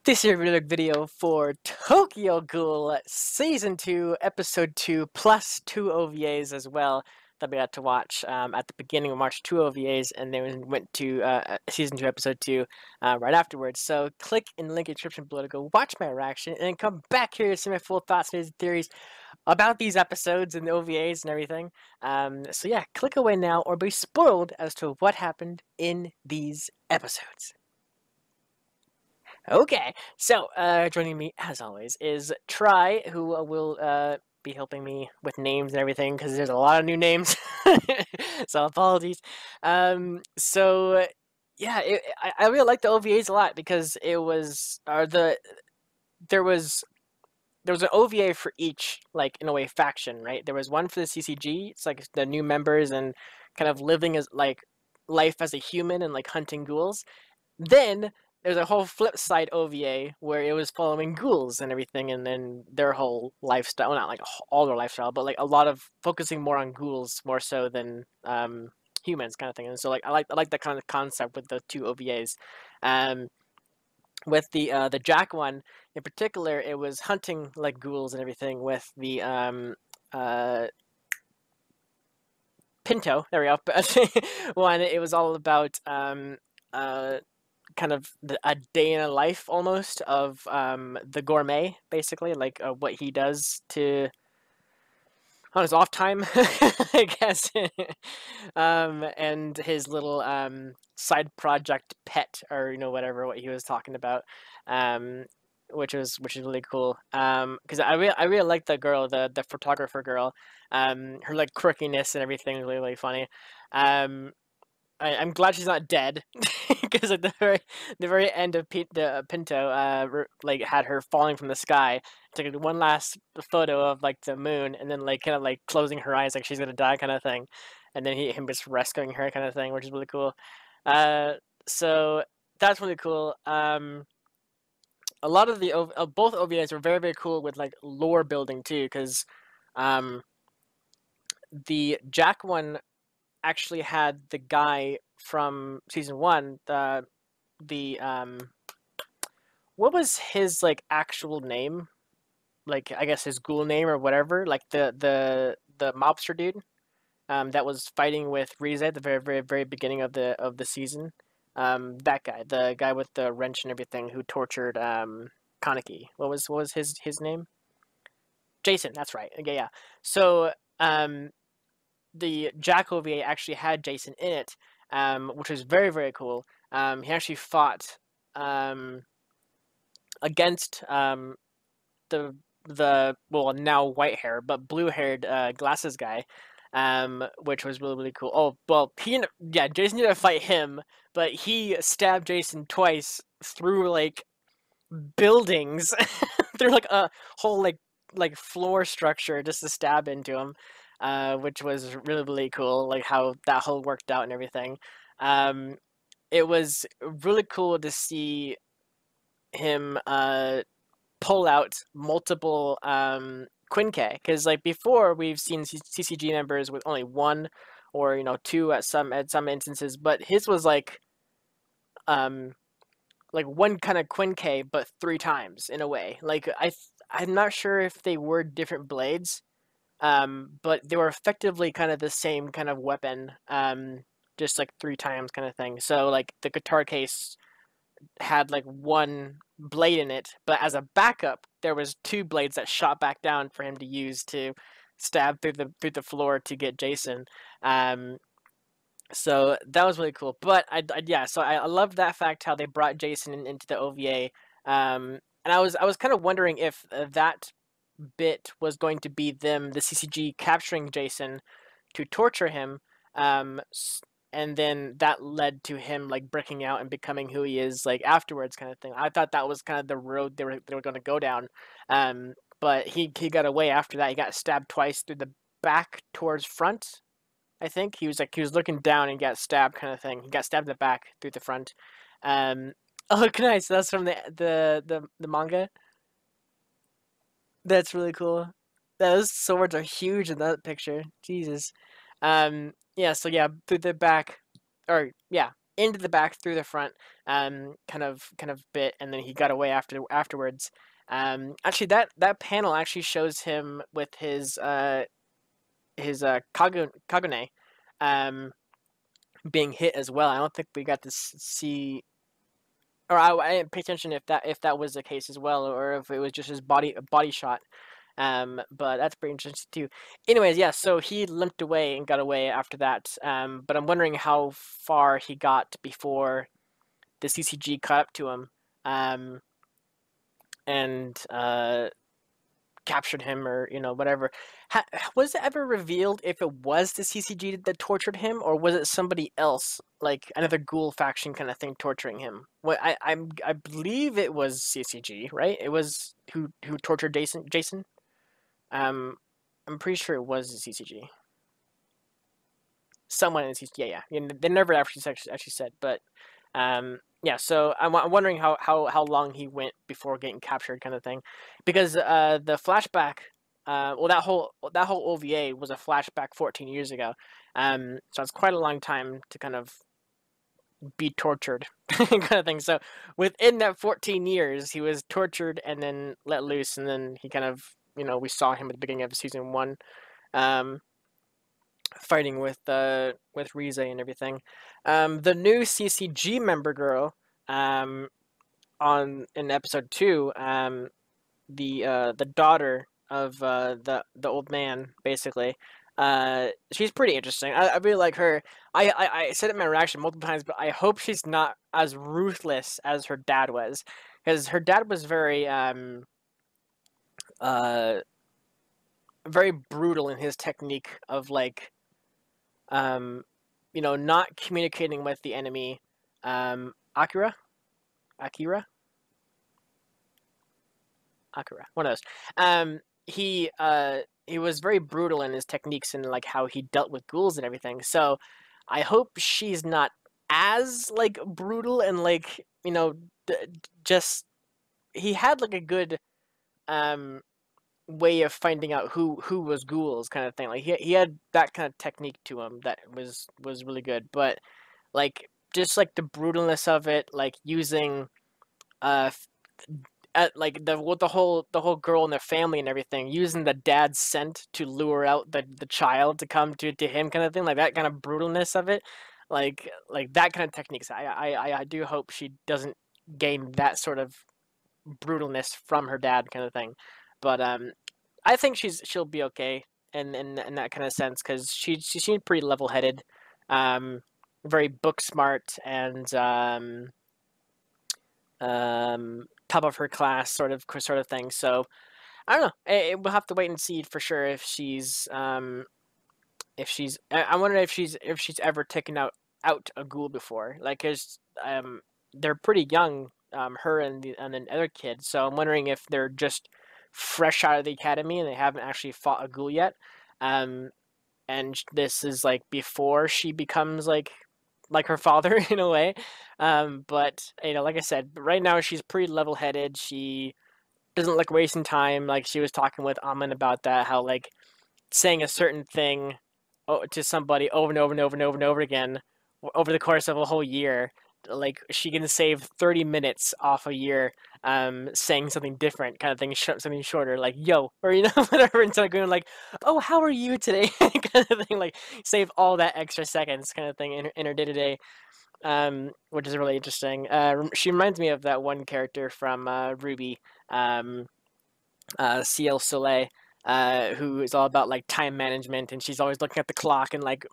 This is a really big video for Tokyo Ghoul Season 2, Episode 2, plus 2 OVAs as well that we got to watch at the beginning of March, 2 OVAs, and then we went to Season 2, Episode 2 right afterwards. So click in the link in the description below to go watch my reaction, and then come back here to see my full thoughts and theories about these episodes and the OVAs and everything. So yeah, click away now or be spoiled as to what happened in these episodes. Okay, so joining me as always is Try, who will be helping me with names and everything because there's a lot of new names. So apologies. So yeah, I really like the OVAs a lot because it was there was an OVA for each, like, in a way, faction, right? There was one for the CCG. It's like the new members and kind of living as like life as a human and like hunting ghouls. Then there's a whole flip side OVA where it was following ghouls and everything, and then their whole lifestyle. Well, not like all their lifestyle, but like a lot of focusing more on ghouls more so than humans, kind of thing. And so like I like that kind of concept with the two OVAs. Um, with the Jack one in particular, it was hunting like ghouls and everything. With the uh Pinto, there we go. One, it was all about kind of a day in a life almost of the gourmet, basically, like what he does to on his off time, I guess, and his little side project pet, or whatever what he was talking about, um, which is really cool. Because I really like the girl, the photographer girl, her like quirkiness and everything is really really funny. Um, I'm glad she's not dead because at the very end of Pinto, like had her falling from the sky, took one last photo of like the moon, and then like kind of like closing her eyes like she's gonna die kind of thing, and then him just rescuing her kind of thing, which is really cool. Uh, so that's really cool. A lot of the both OVAs were very very cool with like lore building too, because um, the Jack one actually had the guy from season one, the what was his like actual name? Like I guess his ghoul name or whatever. Like the mobster dude that was fighting with Rize at the very very very beginning of the season. That guy, the guy with the wrench and everything, who tortured Kaneki. What was his name? Jason. That's right. Okay, yeah. So the Jack OVA actually had Jason in it, which was very very cool. He actually fought against the well, now white hair but blue haired glasses guy, which was really really cool. Oh well, yeah, Jason didn't fight him, but he stabbed Jason twice through like buildings, through like a whole like floor structure just to stab into him, which was really really cool. Like how that whole worked out and everything. Um, it was really cool to see him pull out multiple Quinke, because like before we've seen CCG members with only one or two at some instances, but his was um like one kind of Quinke but three times in a way. Like I'm not sure if they were different blades, but they were effectively kind of the same kind of weapon, just like three times kind of thing. So like the guitar case had like one blade in it, but as a backup, there was two blades that shot back down for him to use to stab through the floor to get Jason. Um, so that was really cool. But yeah, so I love that fact how they brought Jason into the OVA. And I was kind of wondering if that bit was going to be the CCG capturing Jason to torture him, um, and then that led to him like breaking out and becoming who he is like afterwards, kind of thing. I thought that was kind of the road they were going to go down, but he got away after that. He got stabbed twice through the back towards front. I think he was looking down and got stabbed, kind of thing. He got stabbed in the back through the front. Um, oh, nice. That's from the manga. That's really cool. Those swords are huge in that picture. Jesus. Yeah, so yeah, through the back, or yeah, into the back through the front, kind of bit, and then he got away afterwards. Actually, that panel actually shows him with his Kagune, um, being hit as well. I don't think we got to see, or I didn't pay attention if that was the case as well, or if it was just his body shot. But that's pretty interesting too. Anyways, yeah, so he limped away and got away after that. But I'm wondering how far he got before the CCG caught up to him, and captured him, or whatever. Was it ever revealed if it was the CCG that tortured him, or was it somebody else, like another Ghoul faction kind of thing, torturing him? What I believe it was CCG, right? It was who tortured Jason. I'm pretty sure it was the CCG. Someone in the CCG, yeah. They never actually said, but yeah. So I'm wondering how long he went before getting captured, kind of thing, because the flashback, well, that whole OVA was a flashback 14 years ago, so it's quite a long time to kind of be tortured, kind of thing. So within that 14 years, he was tortured and then let loose, and then he kind of, we saw him at the beginning of season 1, fighting with Rize and everything. The new CCG member girl, in episode 2, the daughter of the old man, basically. She's pretty interesting. I really like her. I said it in my reaction multiple times, but I hope she's not as ruthless as her dad was, because her dad was very brutal in his technique of, like, not communicating with the enemy. Akira, one of those. He was very brutal in his techniques and, like, how he dealt with ghouls and everything. So I hope she's not as, like, brutal and, like, just, he had, like, a good way of finding out who was ghouls, kind of thing. Like, he had that kind of technique to him that was really good. But, like, just like the brutalness of it, like using like the whole girl and their family and everything, using the dad's scent to lure out the child to come to him, kind of thing, like that kind of brutalness of it, like that kind of techniques. I do hope she doesn't gain that sort of brutalness from her dad, kind of thing. But I think she'll be okay in that kind of sense, because she seemed pretty level headed, very book smart, and top of her class, sort of thing. So I don't know. We'll have to wait and see for sure if she's I wonder if she's ever taken out a ghoul before. Like, cause they're pretty young, her and the other kid. So I'm wondering if they're just fresh out of the academy and they haven't actually fought a ghoul yet. And this is like before she becomes like her father in a way. But like I said, right now she's pretty level headed. She doesn't like wasting time. Like, she was talking with Amin about that, how, like, saying a certain thing to somebody over and over and over and over and over again over the course of a whole year, like, she can save 30 minutes off a year, saying something different, kind of thing, something shorter, like yo, or whatever, instead of going like, oh, how are you today, kind of thing, like, save all that extra seconds, kind of thing, in her day-to-day, which is really interesting. She reminds me of that one character from Ruby, CL Soleil, who is all about, like, time management, and she's always looking at the clock and, like,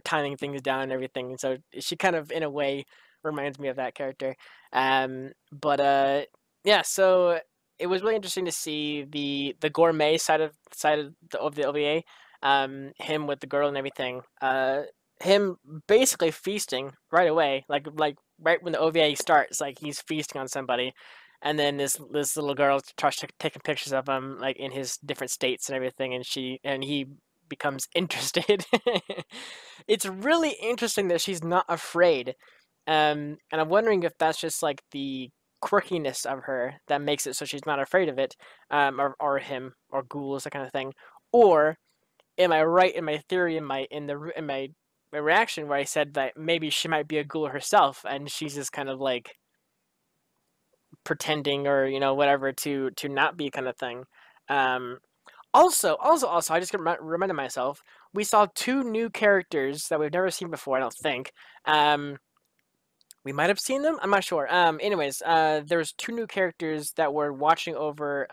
timing things down and everything. And so she kind of, in a way, reminds me of that character. But yeah, so it was really interesting to see the gourmet side of the OVA, him with the girl and everything. Him basically feasting right away, like right when the OVA starts, like, he's feasting on somebody, and then this little girl starts taking pictures of him, like, in his different states and everything, and he becomes interested. It's really interesting that she's not afraid, and I'm wondering if that's just, like, the quirkiness of her that makes it so she's not afraid of it, or him, or ghouls, that kind of thing, or am I right in my theory, in my reaction where I said that maybe she might be a ghoul herself, and she's just kind of like pretending or whatever to not be kind of thing. Um, also, I just reminded myself we saw two new characters that we've never seen before. I don't think. We might have seen them. I'm not sure. Anyways, there's two new characters that were watching over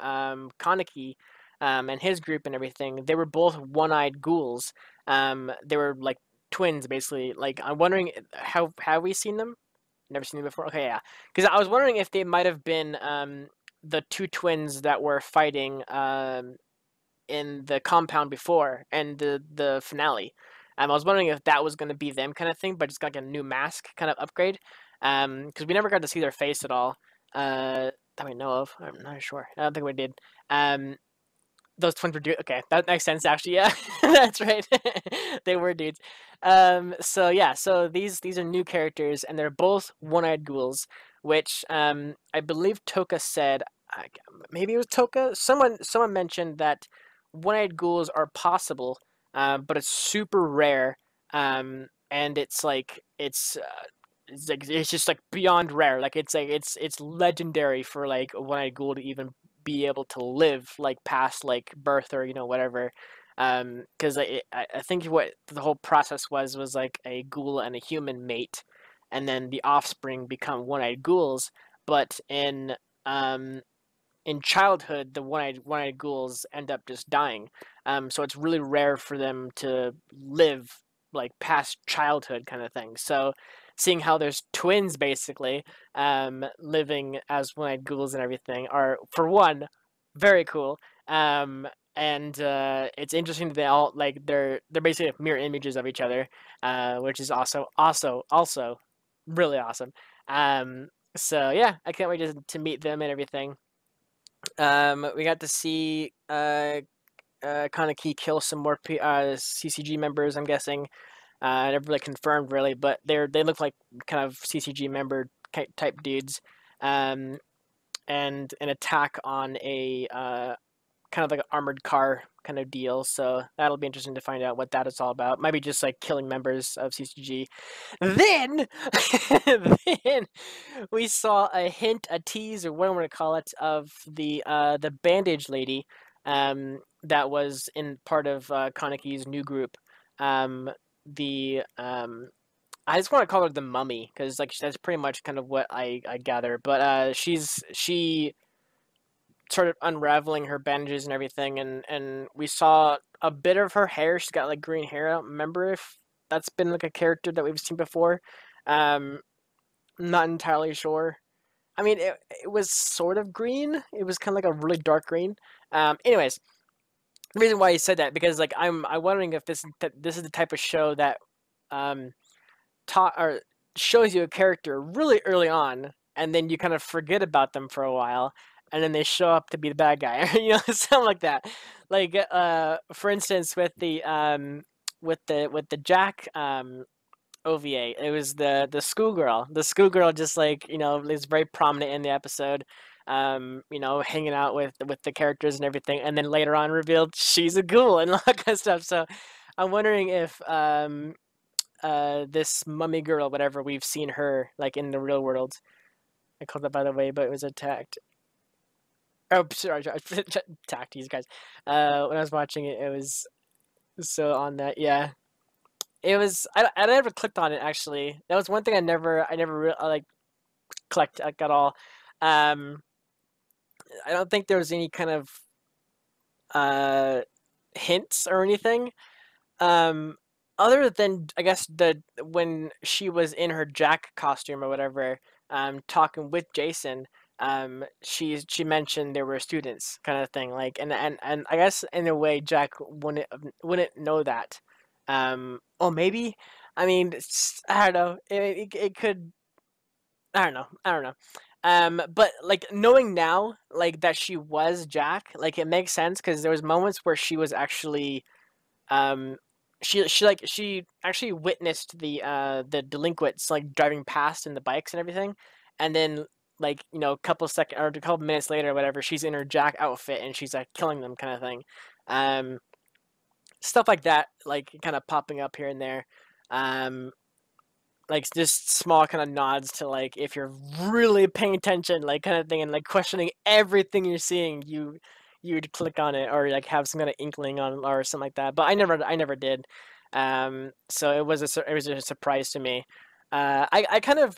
Kaneki, and his group and everything. They were both one-eyed ghouls. They were like twins, basically. Like I'm wondering how have we seen them? Never seen them before. Okay, yeah. Because I was wondering if they might have been the two twins that were fighting in the compound before and the finale. I was wondering if that was going to be them kind of thing, but just got like a new mask kind of upgrade. Because we never got to see their face at all. That we know of. I'm not sure. I don't think we did. Um, those twins were dudes. Okay, that makes sense actually. Yeah, that's right. They were dudes. So yeah, so these are new characters, and they're both one-eyed ghouls, which I believe Toka said. Maybe it was Toka. Someone mentioned that one-eyed ghouls are possible, but it's super rare. And it's just like beyond rare. Like it's legendary for like a one-eyed ghoul to even be able to live like past like birth or whatever. Because I think what the whole process was like a ghoul and a human mate, and then the offspring become one-eyed ghouls. But in childhood, the one-eyed ghouls end up just dying. So it's really rare for them to live like past childhood kind of thing. So seeing how there's twins basically living as one-eyed ghouls and everything are, for one, very cool. And it's interesting that they all like they're basically mirror images of each other, which is also really awesome. So yeah, I can't wait to meet them and everything. We got to see Kaneki kill some more CCG members. I'm guessing. Never really confirmed really, but they look like kind of CCG member type dudes. Um, and an attack on a kind of like an armored car kind of deal. So that'll be interesting to find out what that is all about. Maybe just like killing members of CCG. Then, then we saw a hint, a tease, or what I'm going to call it, of the bandage lady, that was in part of Kaneki's new group. The I just want to call her the mummy because like that's pretty much kind of what I gather. But she started unraveling her bandages and everything, and we saw a bit of her hair. She's got like green hair. I don't remember if that's been like a character that we've seen before. Um, not entirely sure. I mean, it was sort of green. It was kind of like a really dark green. Anyways, the reason why he said that because like I'm wondering if this is the type of show that um taught or shows you a character really early on, and then you kind of forget about them for a while, and then they show up to be the bad guy, something like that. Like for instance, with the Jack OVA, it was the schoolgirl. The schoolgirl just like is very prominent in the episode. Hanging out with the characters and everything, and then later on revealed she's a ghoul and all that kind of stuff. So I'm wondering if this mummy girl, whatever, we've seen her like in the real world. I called that by the way, but it was attacked. Oh, sorry, attacked these guys. When I was watching it, it was so on that. Yeah, it was. I never clicked on it actually. That was one thing I never like clicked like at all. Um, I don't think there was any kind of uh hints or anything. Um, Other than I guess the when she was in her Jack costume or whatever, talking with Jason, she mentioned there were students kind of thing, like and I guess in a way Jack wouldn't know that, or maybe, I mean I don't know, it could, I don't know. But like knowing now, like that she was Jack, like it makes sense because there was moments where she was actually um she actually witnessed the delinquents like driving past in the bikes and everything, and then like a couple second or a couple minutes later or whatever, she's in her Jack outfit and she's like killing them kind of thing. um Stuff like that, like kind of popping up here and there. Like just small kind of nods to like if you're really paying attention, like kind of thing, and like questioning everything you're seeing, you'd click on it or like have some kind of inkling on or something like that. But I never did. So it was a surprise to me. I kind of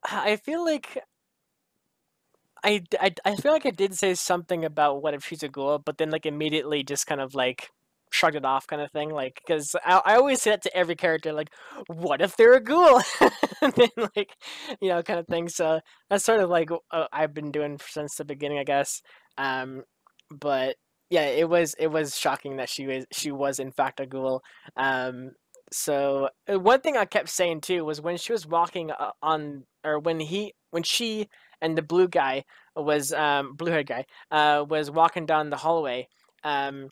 I feel like I feel like I did say something about what if she's a ghoul, but then like immediately just kind of like shrugged it off, kind of thing. Like because I always say that to every character, like, what if they're a ghoul? And then like kind of thing. So that's sort of like I've been doing since the beginning, I guess. Um, but yeah, it was shocking that she was in fact a ghoul. Um, so one thing I kept saying too was when she was walking on, or when she and the blue haired guy was walking down the hallway. um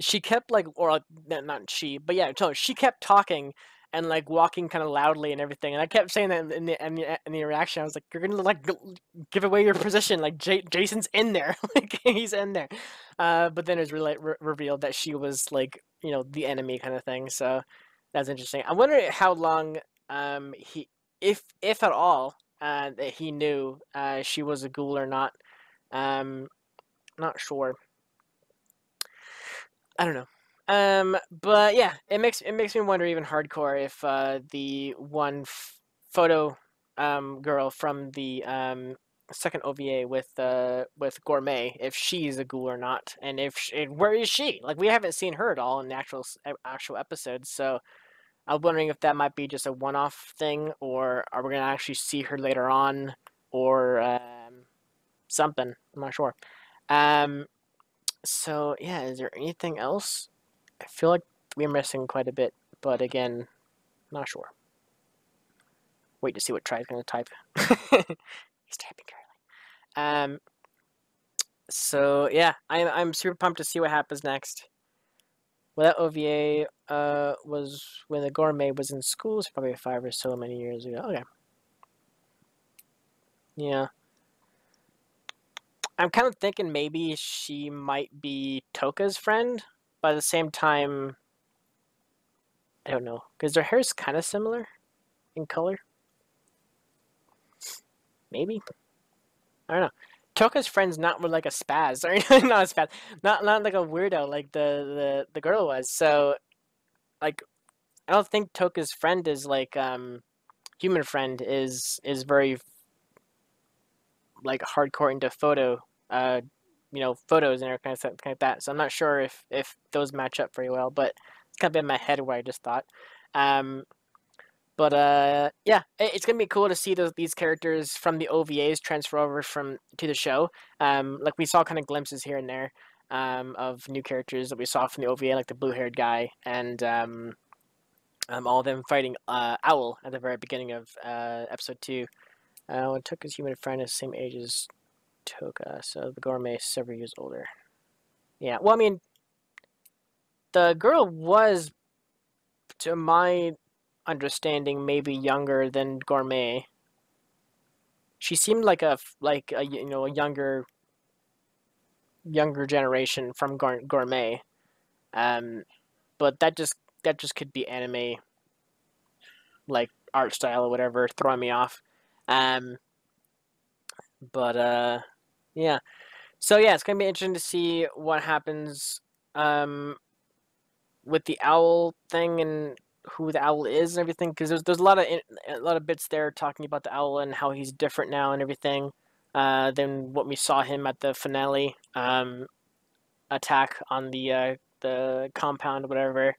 she kept like, or not she, but yeah, so she kept talking and like walking kind of loudly and everything, and I kept saying that in the interaction. I was like, you're gonna like give away your position, like Jason's in there. Like he's in there. But then it was really revealed that she was like the enemy kind of thing. So that's interesting. I wonder how long he, if at all, that he knew she was a ghoul or not. um not sure. I don't know. But yeah, it makes me wonder even hardcore if the one photo girl from the second OVA with Gourmet, if she's a ghoul or not, and where is she? Like we haven't seen her at all in the actual episodes, so I'm wondering if that might be just a one-off thing, or are we gonna actually see her later on, or something? I'm not sure. Um, so yeah, is there anything else? I feel like we're missing quite a bit, but again, not sure. Wait to see what Try's gonna type. He's typing currently. So yeah, I'm super pumped to see what happens next. Well, that OVA was when the gourmet was in school. It's probably 5 or so many years ago. Okay. Yeah. I'm kind of thinking maybe she might be Toka's friend, but at the same time, I don't know, because their hair's kind of similar in color. Maybe. I don't know. Toka's friend's not with like a spaz, or not a spaz, not like a weirdo like the girl was. So like, I don't think Toka's friend is like human friend is very like hardcore into uh photos and everything kind of like that. So I'm not sure if those match up very well, but it's kind of in my head where I just thought. Um, But yeah, it's gonna be cool to see these characters from the OVAs transfer over from to the show. Like we saw kind of glimpses here and there of new characters that we saw from the OVA, like the blue-haired guy and all of them fighting Owl at the very beginning of episode 2. When Toka's human friend is the same age as Toka, so the gourmet is several years older. Yeah, well, I mean, the girl was, to my understanding, maybe younger than Gourmet. She seemed like a younger generation from Gourmet. Um, but that just could be anime like art style or whatever throwing me off. Um, but yeah. So yeah, it's gonna be interesting to see what happens um with the owl thing and who the owl is and everything, because there's a lot of bits there talking about the owl and how he's different now and everything than what we saw him at the finale attack on the compound or whatever.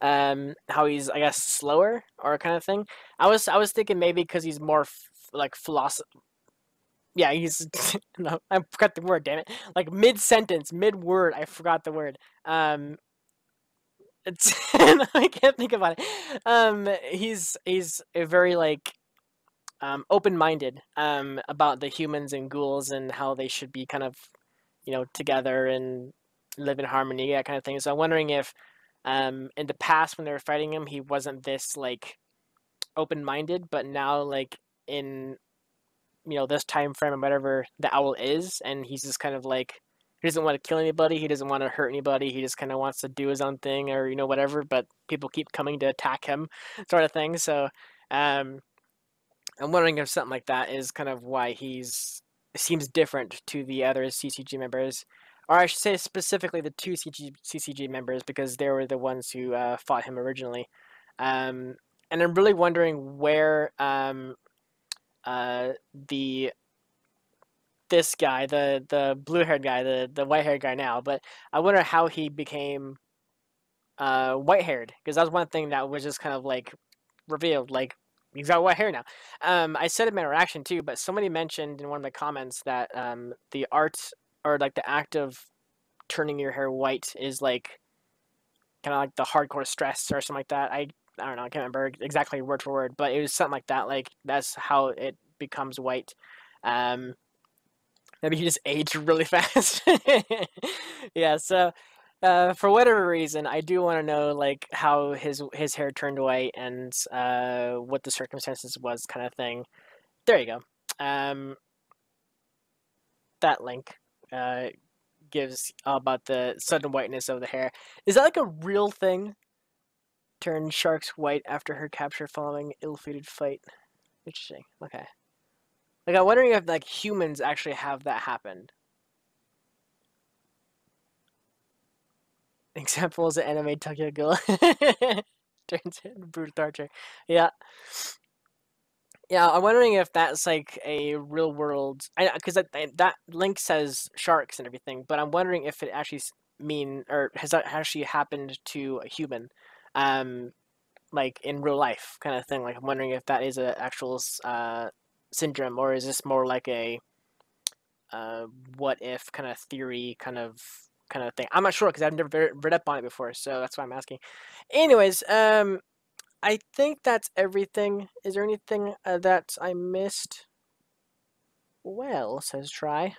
How he's, I guess, slower or kind of thing. I was thinking maybe because he's more like philosoph. Yeah, he's no, I forgot the word. Damn it! Like mid sentence, mid word, I forgot the word. It's I can't think about it. He's a very like open-minded about the humans and ghouls and how they should be kind of together and live in harmony, that kind of thing. So I'm wondering if in the past when they were fighting him, he wasn't this like open-minded, but now like in this time frame or whatever, the owl is, and he's just kind of like He doesn't want to kill anybody. He doesn't want to hurt anybody. He just kind of wants to do his own thing, or whatever. But people keep coming to attack him, sort of thing. So, um, I'm wondering if something like that is kind of why seems different to the other CCG members, or I should say specifically the two CCG members, because they were the ones who fought him originally. Um, and I'm really wondering where the this guy, the blue haired guy, the white haired guy now, but I wonder how he became white haired, because that was one thing that was just kind of like revealed, like he's got white hair now. I said in my interaction too, but somebody mentioned in one of my comments that the art, or like the act of turning your hair white, is like kind of like the hardcore stress or something like that. I don't know, I can't remember exactly word for word, but it was something like that. Like that's how it becomes white. Um, Maybe he just aged really fast. Yeah, so for whatever reason, I do want to know like how his hair turned white, and what the circumstances was, kind of thing. There you go. Um, that link uh, gives all about the sudden whiteness of the hair. Is that like a real thing? Turn sharks white after her capture following ill-fated fight. Interesting. Okay. Like I'm wondering if like humans actually have that happen. Examples of anime Tokyo Ghoul turns into brutal torture. Yeah, yeah. I'm wondering if that's like a real world. Because that link says sharks and everything, but I'm wondering if it actually mean, or has that actually happened to a human, um, like in real life, kind of thing. Like I'm wondering if that is an actual syndrome, or is this more like a what if kind of theory, kind of thing. I'm not sure because I've never read up on it before, so that's why I'm asking. Anyways, I think that's everything. Is there anything that I missed? Well, says Try.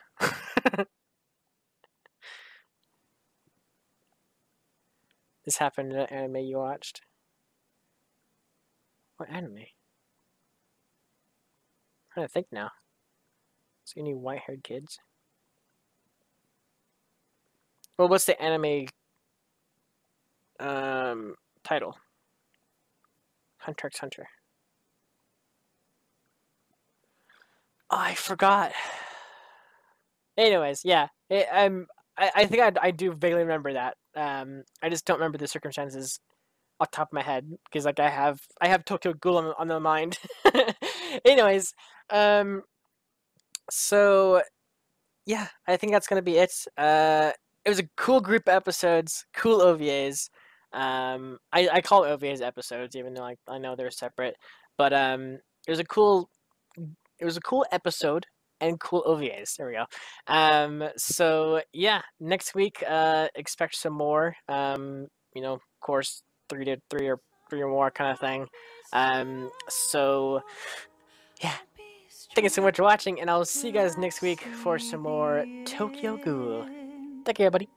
This happened in an anime you watched. What anime? I'm trying to think now. Is there any white-haired kids? Well, what's the anime title? Hunter x Hunter. Oh, I forgot. Anyways, yeah, I think I do vaguely remember that. I just don't remember the circumstances off the top of my head, because like I have Tokyo Ghoul on the mind. Anyways, so yeah, I think that's gonna be it. It was a cool group of episodes, cool OVAs. I call OVAs episodes, even though I know they're separate. But it was a cool episode and cool OVAs. There we go. So yeah, next week expect some more. Of course, three or more kind of thing. So yeah, thank you so much for watching, and I'll see you guys next week for some more Tokyo Ghoul. Take care, buddy.